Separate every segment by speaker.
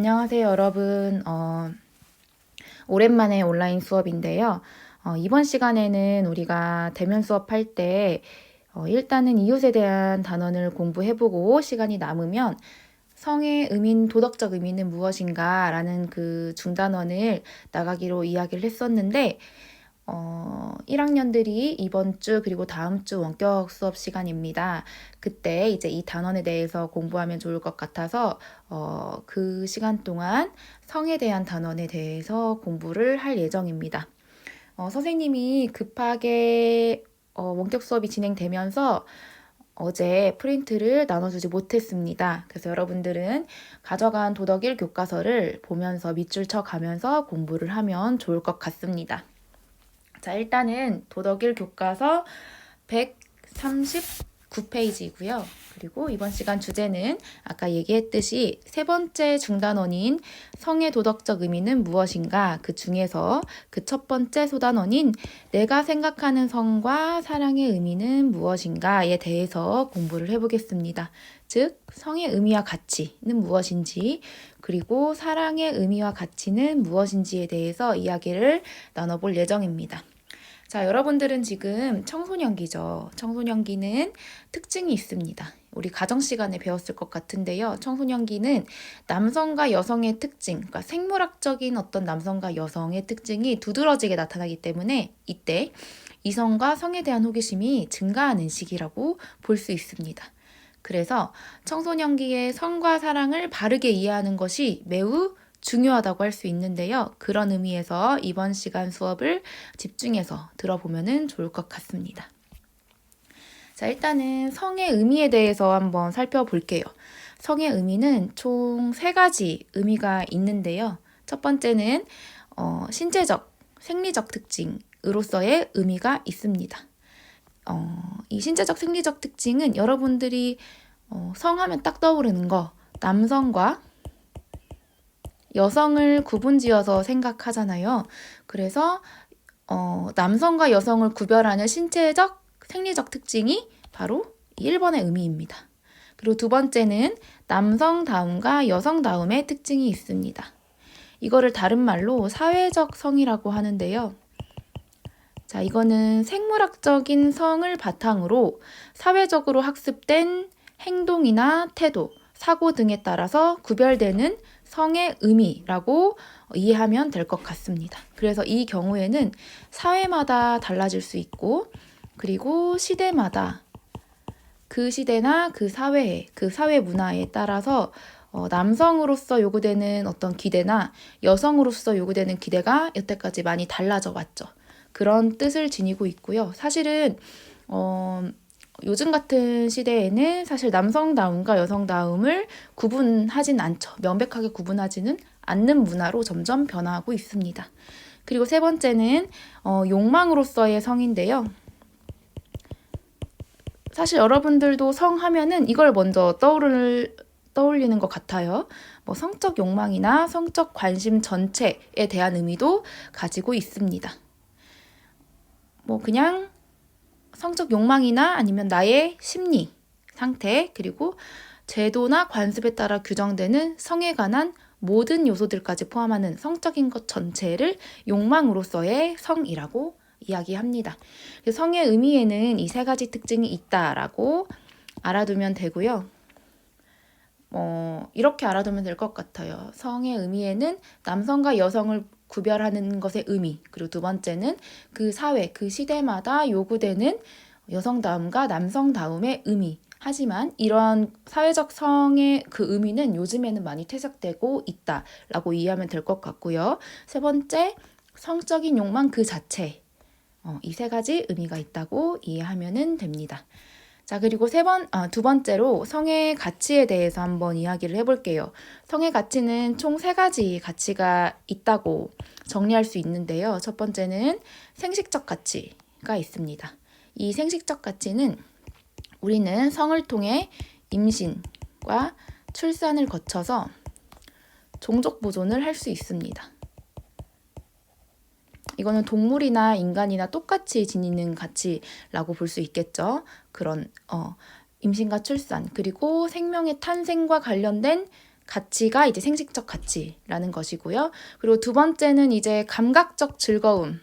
Speaker 1: 안녕하세요, 여러분. 오랜만에 온라인 수업인데요. 이번 시간에는 우리가 대면 수업할 때 일단은 이웃에 대한 단원을 공부해보고 시간이 남으면 성의 의미는 도덕적 의미는 무엇인가 라는 그 중단원을 나가기로 이야기를 했었는데 1학년들이 이번 주 그리고 다음 주 원격 수업 시간입니다. 그때 이제 이 단원에 대해서 공부하면 좋을 것 같아서 그 시간 동안 성에 대한 단원에 대해서 공부를 할 예정입니다. 선생님이 급하게 원격 수업이 진행되면서 어제 프린트를 나눠주지 못했습니다. 그래서 여러분들은 가져간 도덕 1 교과서를 보면서 밑줄 쳐 가면서 공부를 하면 좋을 것 같습니다. 자, 일단은 도덕 1 교과서 139페이지이고요. 그리고 이번 시간 주제는 아까 얘기했듯이 세 번째 중단원인 성의 도덕적 의미는 무엇인가, 그 중에서 그 첫 번째 소단원인 내가 생각하는 성과 사랑의 의미는 무엇인가에 대해서 공부를 해보겠습니다. 즉, 성의 의미와 가치는 무엇인지, 그리고 사랑의 의미와 가치는 무엇인지에 대해서 이야기를 나눠볼 예정입니다. 자, 여러분들은 지금 청소년기죠. 청소년기는 특징이 있습니다. 우리 가정 시간에 배웠을 것 같은데요. 청소년기는 남성과 여성의 특징, 그러니까 생물학적인 어떤 남성과 여성의 특징이 두드러지게 나타나기 때문에 이때 이성과 성에 대한 호기심이 증가하는 시기라고 볼 수 있습니다. 그래서 청소년기의 성과 사랑을 바르게 이해하는 것이 매우 중요하다고 할 수 있는데요. 그런 의미에서 이번 시간 수업을 집중해서 들어보면 좋을 것 같습니다. 자, 일단은 성의 의미에 대해서 한번 살펴볼게요. 성의 의미는 총 3가지 의미가 있는데요. 첫 번째는 신체적, 생리적 특징으로서의 의미가 있습니다. 이 신체적, 생리적 특징은 여러분들이 성하면 딱 떠오르는 거, 남성과 여성을 구분지어서 생각하잖아요. 그래서 남성과 여성을 구별하는 신체적, 생리적 특징이 바로 1번의 의미입니다. 그리고 두 번째는 남성다움과 여성다움의 특징이 있습니다. 이거를 다른 말로 사회적 성이라고 하는데요. 자, 이거는 생물학적인 성을 바탕으로 사회적으로 학습된 행동이나 태도, 사고 등에 따라서 구별되는 성의 의미라고 이해하면 될 것 같습니다. 그래서 이 경우에는 사회마다 달라질 수 있고, 그리고 시대마다 그 시대나 그 사회 문화에 따라서 남성으로서 요구되는 어떤 기대나 여성으로서 요구되는 기대가 여태까지 많이 달라져 왔죠. 그런 뜻을 지니고 있고요. 사실은 요즘 같은 시대에는 사실 남성다움과 여성다움을 구분하진 않죠. 명백하게 구분하지는 않는 문화로 점점 변화하고 있습니다. 그리고 세 번째는 욕망으로서의 성인데요. 사실 여러분들도 성 하면은 이걸 먼저 떠올리는 것 같아요. 성적 욕망이나 성적 관심 전체에 대한 의미도 가지고 있습니다. 그냥 성적 욕망이나 아니면 나의 심리 상태, 그리고 제도나 관습에 따라 규정되는 성에 관한 모든 요소들까지 포함하는 성적인 것 전체를 욕망으로서의 성이라고 이야기합니다. 성의 의미에는 이 3가지 특징이 있다라고 알아두면 되고요. 이렇게 알아두면 될 것 같아요. 성의 의미에는 남성과 여성을 구별하는 것의 의미, 그리고 두 번째는 그 사회, 그 시대마다 요구되는 여성다움과 남성다움의 의미. 하지만 이러한 사회적 성의 그 의미는 요즘에는 많이 퇴색되고 있다라고 이해하면 될 것 같고요. 세 번째, 성적인 욕망 그 자체. 이 3가지 의미가 있다고 이해하면 됩니다. 자, 그리고 두 번째로 성의 가치에 대해서 한번 이야기를 해볼게요. 성의 가치는 총 3가지 가치가 있다고 정리할 수 있는데요. 첫 번째는 생식적 가치가 있습니다. 이 생식적 가치는 우리는 성을 통해 임신과 출산을 거쳐서 종족 보존을 할 수 있습니다. 이거는 동물이나 인간이나 똑같이 지니는 가치라고 볼 수 있겠죠. 그런 임신과 출산, 그리고 생명의 탄생과 관련된 가치가 이제 생식적 가치라는 것이고요. 그리고 두 번째는 이제 감각적 즐거움이나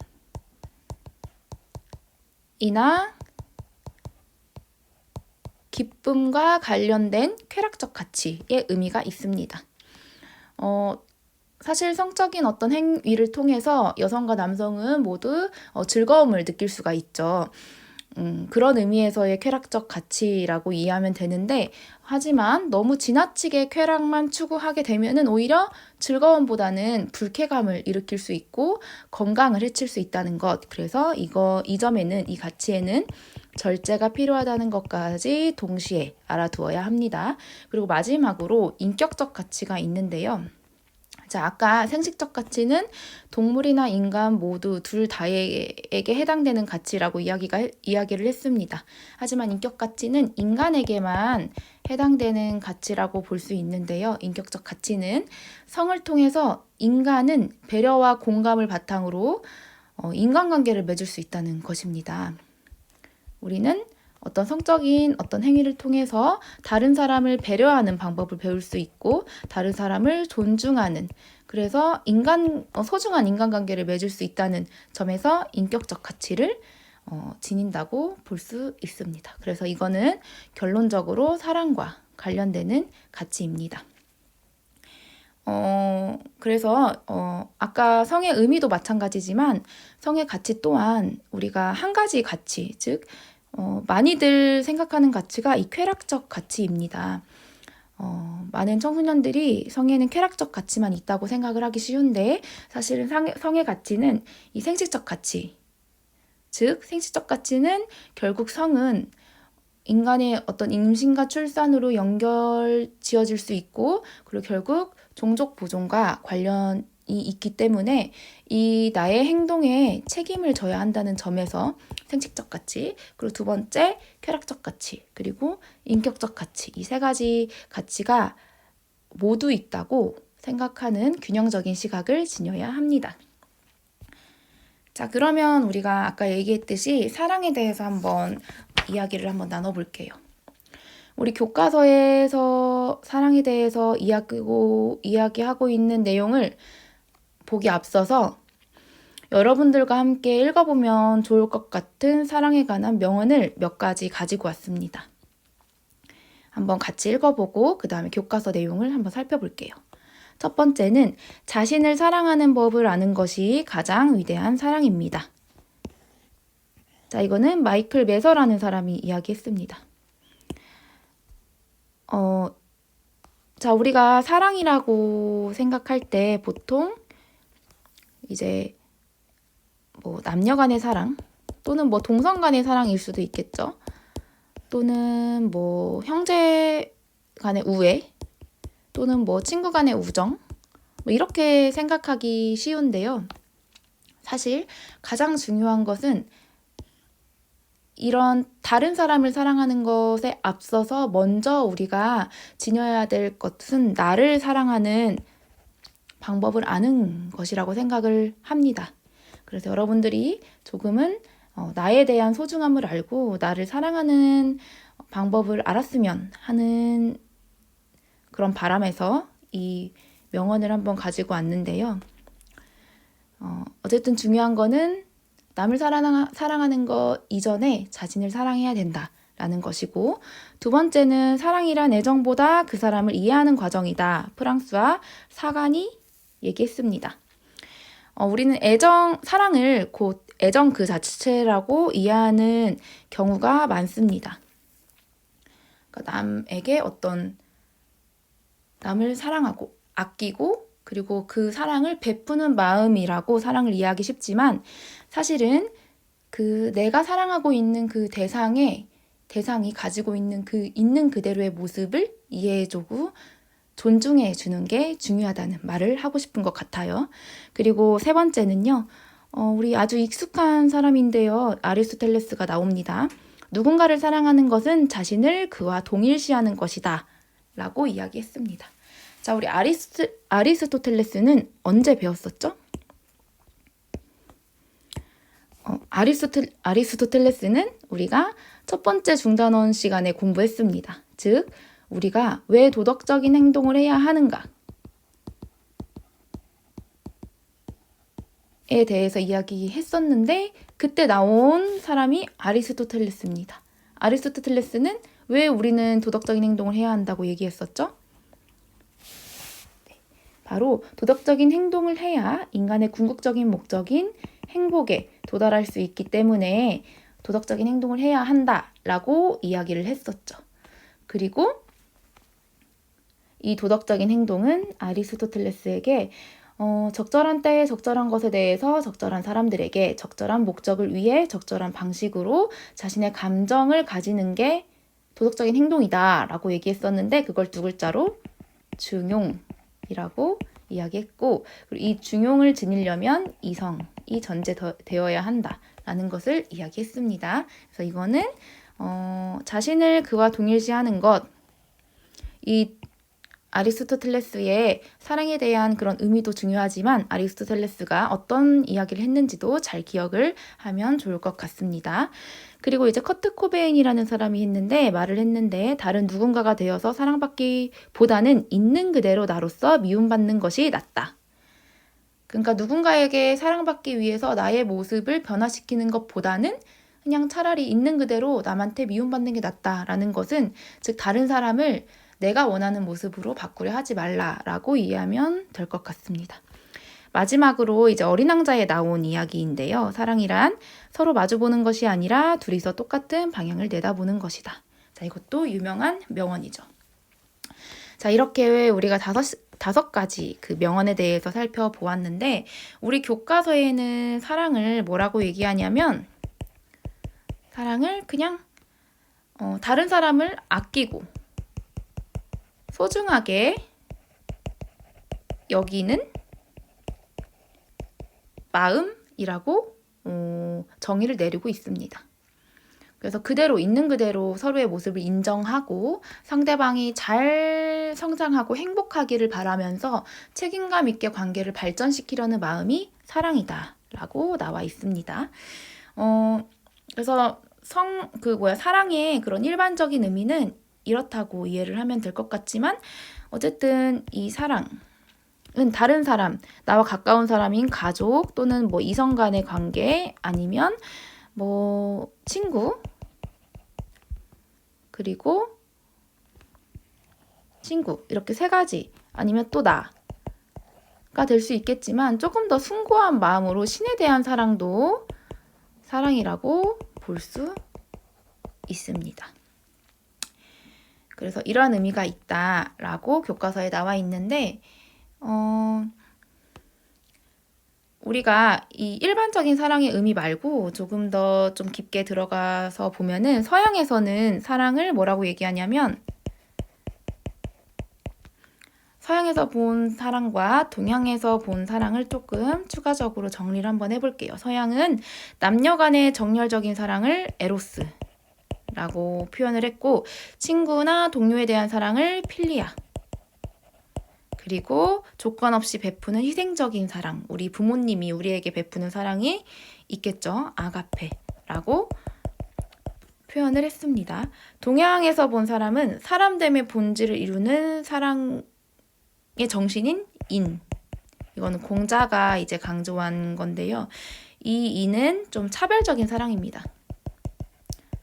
Speaker 1: 기쁨과 관련된 쾌락적 가치의 의미가 있습니다. 사실 성적인 어떤 행위를 통해서 여성과 남성은 모두 즐거움을 느낄 수가 있죠. 그런 의미에서의 쾌락적 가치라고 이해하면 되는데, 하지만 너무 지나치게 쾌락만 추구하게 되면은 오히려 즐거움보다는 불쾌감을 일으킬 수 있고 건강을 해칠 수 있다는 것. 그래서 이 점에는, 이 가치에는 절제가 필요하다는 것까지 동시에 알아두어야 합니다. 그리고 마지막으로 인격적 가치가 있는데요. 자, 아까 생식적 가치는 동물이나 인간 모두 둘 다에게 해당되는 가치라고 이야기를 했습니다. 하지만 인격 가치는 인간에게만 해당되는 가치라고 볼 수 있는데요. 인격적 가치는 성을 통해서 인간은 배려와 공감을 바탕으로 인간관계를 맺을 수 있다는 것입니다. 우리는 어떤 성적인 어떤 행위를 통해서 다른 사람을 배려하는 방법을 배울 수 있고 다른 사람을 존중하는, 그래서 소중한 인간관계를 맺을 수 있다는 점에서 인격적 가치를 지닌다고 볼 수 있습니다. 그래서 이거는 결론적으로 사랑과 관련되는 가치입니다. 그래서 아까 성의 의미도 마찬가지지만 성의 가치 또한 우리가 한 가지 가치, 즉 많이들 생각하는 가치가 이 쾌락적 가치입니다. 많은 청소년들이 성에는 쾌락적 가치만 있다고 생각을 하기 쉬운데, 사실은 성의 가치는 이 생식적 가치, 즉 생식적 가치는 결국 성은 인간의 어떤 임신과 출산으로 지어질 수 있고, 그리고 결국 종족 보존과 관련이 있기 때문에 이 나의 행동에 책임을 져야 한다는 점에서 생식적 가치, 그리고 두 번째 쾌락적 가치, 그리고 인격적 가치, 이 세 가지 가치가 모두 있다고 생각하는 균형적인 시각을 지녀야 합니다. 자, 그러면 우리가 아까 얘기했듯이 사랑에 대해서 한번 이야기를 한번 나눠볼게요. 우리 교과서에서 사랑에 대해서 이야기하고 있는 내용을 보기 앞서서 여러분들과 함께 읽어보면 좋을 것 같은 사랑에 관한 명언을 몇 가지 가지고 왔습니다. 한번 같이 읽어보고 그 다음에 교과서 내용을 한번 살펴볼게요. 첫 번째는 자신을 사랑하는 법을 아는 것이 가장 위대한 사랑입니다. 자, 이거는 마이클 매서라는 사람이 이야기했습니다. 자, 우리가 사랑이라고 생각할 때 보통 이제 남녀 간의 사랑, 또는 동성 간의 사랑일 수도 있겠죠. 또는 형제 간의 우애, 또는 친구 간의 우정, 이렇게 생각하기 쉬운데요. 사실 가장 중요한 것은 이런 다른 사람을 사랑하는 것에 앞서서 먼저 우리가 지녀야 될 것은 나를 사랑하는 방법을 아는 것이라고 생각을 합니다. 그래서 여러분들이 조금은 나에 대한 소중함을 알고 나를 사랑하는 방법을 알았으면 하는 그런 바람에서 이 명언을 한번 가지고 왔는데요. 어쨌든 중요한 거는 남을 사랑하는 것 이전에 자신을 사랑해야 된다라는 것이고, 두 번째는 사랑이란 애정보다 그 사람을 이해하는 과정이다. 프랑스와 사간이 얘기했습니다. 우리는 사랑을 곧 애정 그 자체라고 이해하는 경우가 많습니다. 그러니까 남을 사랑하고 아끼고 그리고 그 사랑을 베푸는 마음이라고 사랑을 이해하기 쉽지만, 사실은 내가 사랑하고 있는 그 대상이 가지고 있는 있는 그대로의 모습을 이해해주고 존중해주는 게 중요하다는 말을 하고 싶은 것 같아요. 그리고 세 번째는요, 우리 아주 익숙한 사람인데요. 아리스토텔레스가 나옵니다. 누군가를 사랑하는 것은 자신을 그와 동일시하는 것이다 라고 이야기했습니다. 자, 우리 아리스토텔레스는 언제 배웠었죠? 아리스토텔레스는 우리가 첫 번째 중단원 시간에 공부했습니다. 즉 우리가 왜 도덕적인 행동을 해야 하는가? 에 대해서 이야기했었는데 그때 나온 사람이 아리스토텔레스입니다. 아리스토텔레스는 왜 우리는 도덕적인 행동을 해야 한다고 얘기했었죠? 바로 도덕적인 행동을 해야 인간의 궁극적인 목적인 행복에 도달할 수 있기 때문에 도덕적인 행동을 해야 한다라고 이야기를 했었죠. 그리고 이 도덕적인 행동은 아리스토텔레스에게 적절한 때에 적절한 것에 대해서 적절한 사람들에게 적절한 목적을 위해 적절한 방식으로 자신의 감정을 가지는 게 도덕적인 행동이다라고 얘기했었는데 그걸 두 글자로 중용이라고 이야기했고 그리고 이 중용을 지니려면 이성이 전제되어야 한다라는 것을 이야기했습니다. 그래서 이거는 자신을 그와 동일시하는 것, 이 아리스토텔레스의 사랑에 대한 그런 의미도 중요하지만 아리스토텔레스가 어떤 이야기를 했는지도 잘 기억을 하면 좋을 것 같습니다. 그리고 이제 커트 코베인이라는 사람이 말을 했는데 다른 누군가가 되어서 사랑받기보다는 있는 그대로 나로서 미움받는 것이 낫다. 그러니까 누군가에게 사랑받기 위해서 나의 모습을 변화시키는 것보다는 그냥 차라리 있는 그대로 남한테 미움받는 게 낫다라는 것은 즉 다른 사람을 내가 원하는 모습으로 바꾸려 하지 말라라고 이해하면 될 것 같습니다. 마지막으로 이제 어린 왕자에 나온 이야기인데요. 사랑이란 서로 마주보는 것이 아니라 둘이서 똑같은 방향을 내다보는 것이다. 자, 이것도 유명한 명언이죠. 자, 이렇게 우리가 다섯 가지 그 명언에 대해서 살펴보았는데 우리 교과서에는 사랑을 뭐라고 얘기하냐면 사랑을 그냥 다른 사람을 아끼고 소중하게 여기는 마음이라고 정의를 내리고 있습니다. 그래서 그대로 있는 그대로 서로의 모습을 인정하고 상대방이 잘 성장하고 행복하기를 바라면서 책임감 있게 관계를 발전시키려는 마음이 사랑이다라고 나와 있습니다. 그래서 사랑의 그런 일반적인 의미는 이렇다고 이해를 하면 될 것 같지만 어쨌든 이 사랑은 다른 사람, 나와 가까운 사람인 가족 또는 뭐 이성 간의 관계 아니면 뭐 친구 그리고 친구 이렇게 세 가지 아니면 또 나가 될 수 있겠지만 조금 더 숭고한 마음으로 신에 대한 사랑도 사랑이라고 볼 수 있습니다. 그래서 이러한 의미가 있다라고 교과서에 나와 있는데 우리가 이 일반적인 사랑의 의미 말고 조금 더 좀 깊게 들어가서 보면은 서양에서는 사랑을 뭐라고 얘기하냐면 서양에서 본 사랑과 동양에서 본 사랑을 조금 추가적으로 정리를 한번 해볼게요. 서양은 남녀 간의 정열적인 사랑을 에로스라고 표현을 했고 친구나 동료에 대한 사랑을 필리아 그리고 조건 없이 베푸는 희생적인 사랑, 우리 부모님이 우리에게 베푸는 사랑이 있겠죠. 아가페라고 표현을 했습니다. 동양에서 본 사람은 사람됨의 본질을 이루는 사랑의 정신인 인. 이거는 공자가 이제 강조한 건데요. 이 인은 좀 차별적인 사랑입니다.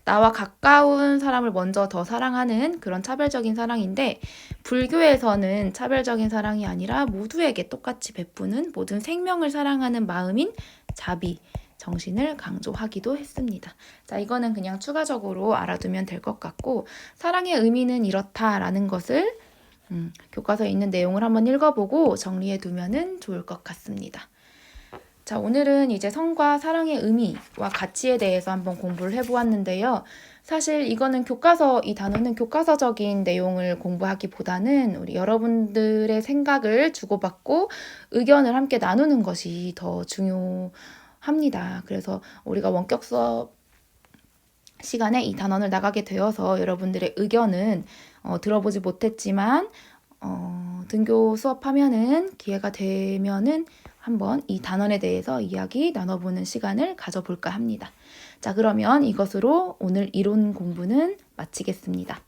Speaker 1: 나와 가까운 사람을 먼저 더 사랑하는 그런 차별적인 사랑인데 불교에서는 차별적인 사랑이 아니라 모두에게 똑같이 베푸는 모든 생명을 사랑하는 마음인 자비, 정신을 강조하기도 했습니다. 자, 이거는 그냥 추가적으로 알아두면 될 것 같고 사랑의 의미는 이렇다라는 것을 교과서에 있는 내용을 한번 읽어보고 정리해두면 좋을 것 같습니다. 자, 오늘은 이제 성과 사랑의 의미와 가치에 대해서 한번 공부를 해보았는데요. 사실 이거는 이 단어는 교과서적인 내용을 공부하기보다는 우리 여러분들의 생각을 주고받고 의견을 함께 나누는 것이 더 중요합니다. 그래서 우리가 원격 수업 시간에 이 단원을 나가게 되어서 여러분들의 의견은 들어보지 못했지만 등교 수업하면은 기회가 되면은 한번 이 단원에 대해서 이야기 나눠보는 시간을 가져볼까 합니다. 자, 그러면 이것으로 오늘 이론 공부는 마치겠습니다.